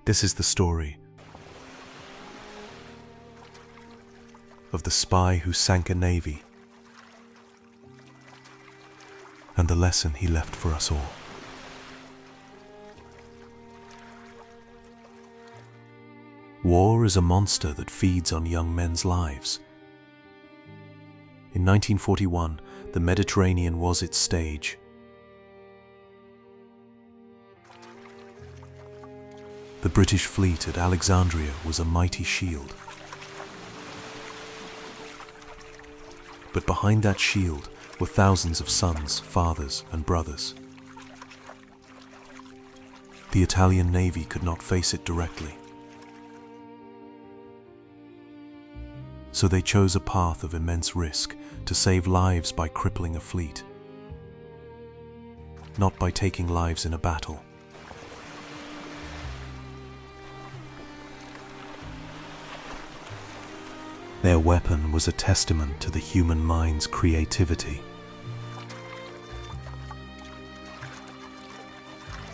This is the story of the spy who sank a navy and the lesson he left for us all. War is a monster that feeds on young men's lives. In 1941, the Mediterranean was its stage. The British fleet at Alexandria was a mighty shield. But behind that shield were thousands of sons, fathers, and brothers. The Italian Navy could not face it directly. So they chose a path of immense risk to save lives by crippling a fleet, not by taking lives in a battle. Their weapon was a testament to the human mind's creativity.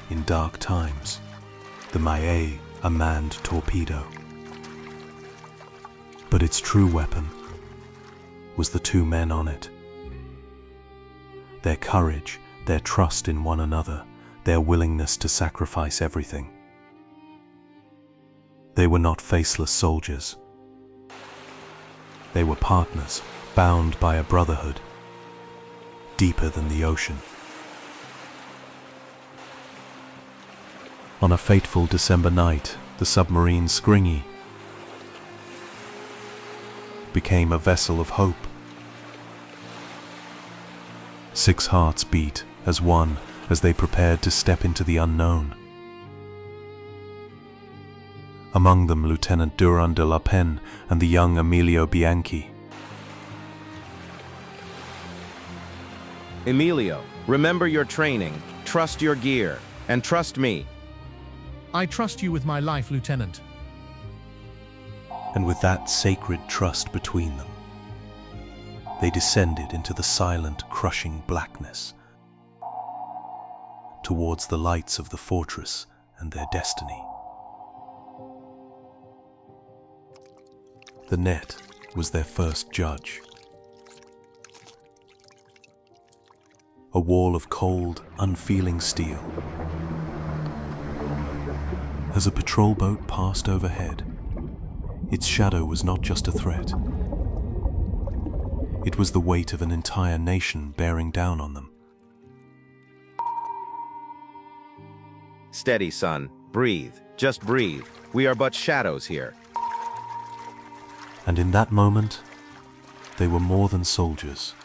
In dark times, the Maiale, a manned torpedo. But its true weapon was the two men on it. Their courage, their trust in one another, their willingness to sacrifice everything. They were not faceless soldiers. They were partners, bound by a brotherhood, deeper than the ocean. On a fateful December night, the submarine Skringy became a vessel of hope. 6 hearts beat as one as they prepared to step into the unknown. Among them Lieutenant Durand de la Penne and the young Emilio Bianchi. Emilio, remember your training, trust your gear, and trust me. I trust you with my life, Lieutenant. And with that sacred trust between them, they descended into the silent, crushing blackness, towards the lights of the fortress and their destiny. The net was their first judge. A wall of cold, unfeeling steel. As a patrol boat passed overhead, its shadow was not just a threat. It was the weight of an entire nation bearing down on them. Steady, son. Breathe. Just breathe. We are but shadows here. And in that moment, they were more than soldiers.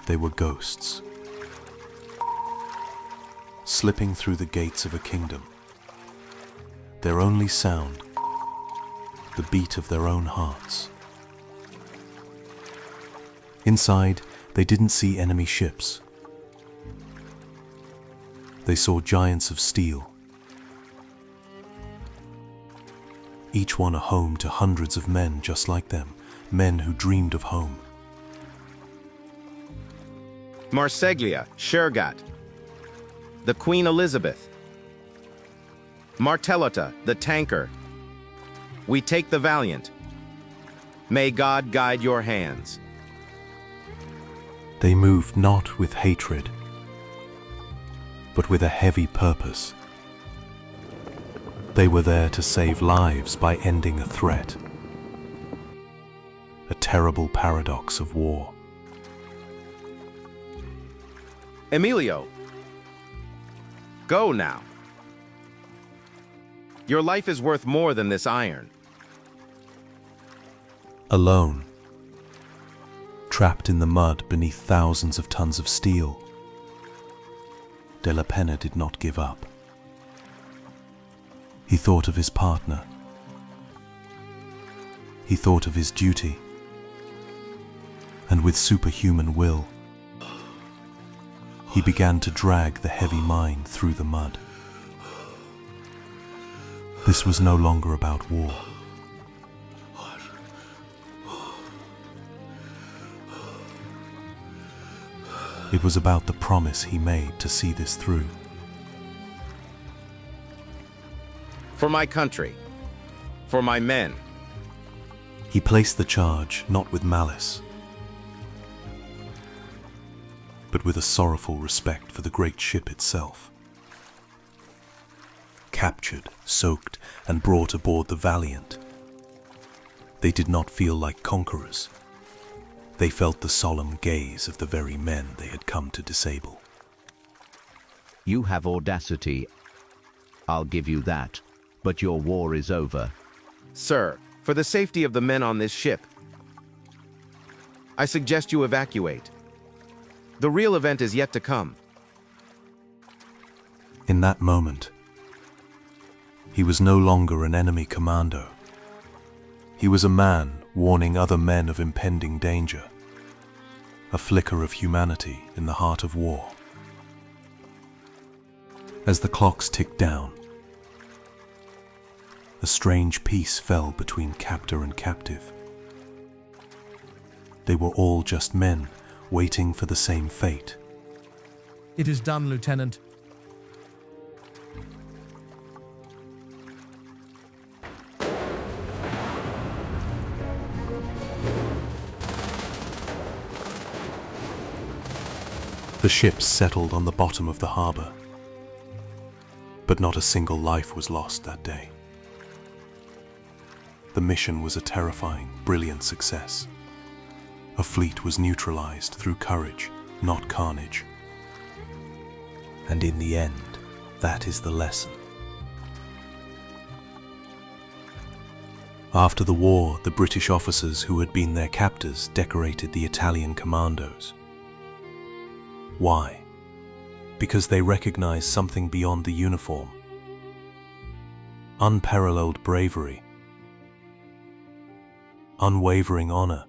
They were ghosts, slipping through the gates of a kingdom. Their only sound, the beat of their own hearts. Inside, they didn't see enemy ships. They saw giants of steel, each one a home to hundreds of men just like them, men who dreamed of home. Marseglia, Shergat, the Queen Elizabeth, Martellota, the tanker. We take the Valiant. May God guide your hands. They moved not with hatred, but with a heavy purpose. They were there to save lives by ending a threat. A terrible paradox of war. Emilio, go now. Your life is worth more than this iron. Alone, trapped in the mud beneath thousands of tons of steel, De la Penne did not give up. He thought of his partner. He thought of his duty. And with superhuman will, he began to drag the heavy mine through the mud. This was no longer about war. It was about the promise he made to see this through. For my country. For my men. He placed the charge not with malice, but with a sorrowful respect for the great ship itself. Captured, soaked, and brought aboard the Valiant, they did not feel like conquerors. They felt the solemn gaze of the very men they had come to disable. You have audacity, I'll give you that, but your war is over. Sir, for the safety of the men on this ship, I suggest you evacuate. The real event is yet to come. In that moment, he was no longer an enemy commando. He was a man warning other men of impending danger, a flicker of humanity in the heart of war. As the clocks ticked down, a strange peace fell between captor and captive. They were all just men waiting for the same fate. It is done, Lieutenant. The ships settled on the bottom of the harbor, but not a single life was lost that day. The mission was a terrifying, brilliant success. A fleet was neutralized through courage, not carnage. And in the end, that is the lesson. After the war, the British officers who had been their captors decorated the Italian commandos. Why? Because they recognized something beyond the uniform. Unparalleled bravery, unwavering honor,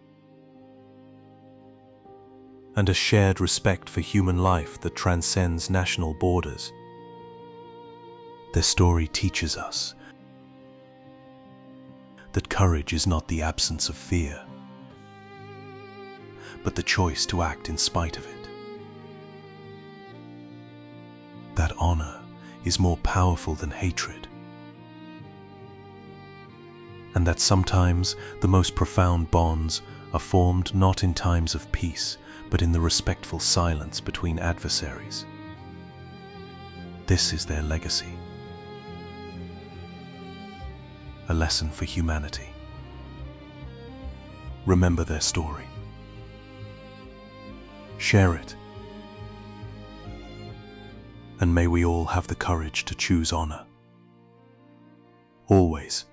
and a shared respect for human life that transcends national borders. Their story teaches us that courage is not the absence of fear, but the choice to act in spite of it. That honor is more powerful than hatred, and that sometimes the most profound bonds are formed not in times of peace, but in the respectful silence between adversaries. This is their legacy, a lesson for humanity. Remember their story. Share it. And may we all have the courage to choose honor. Always.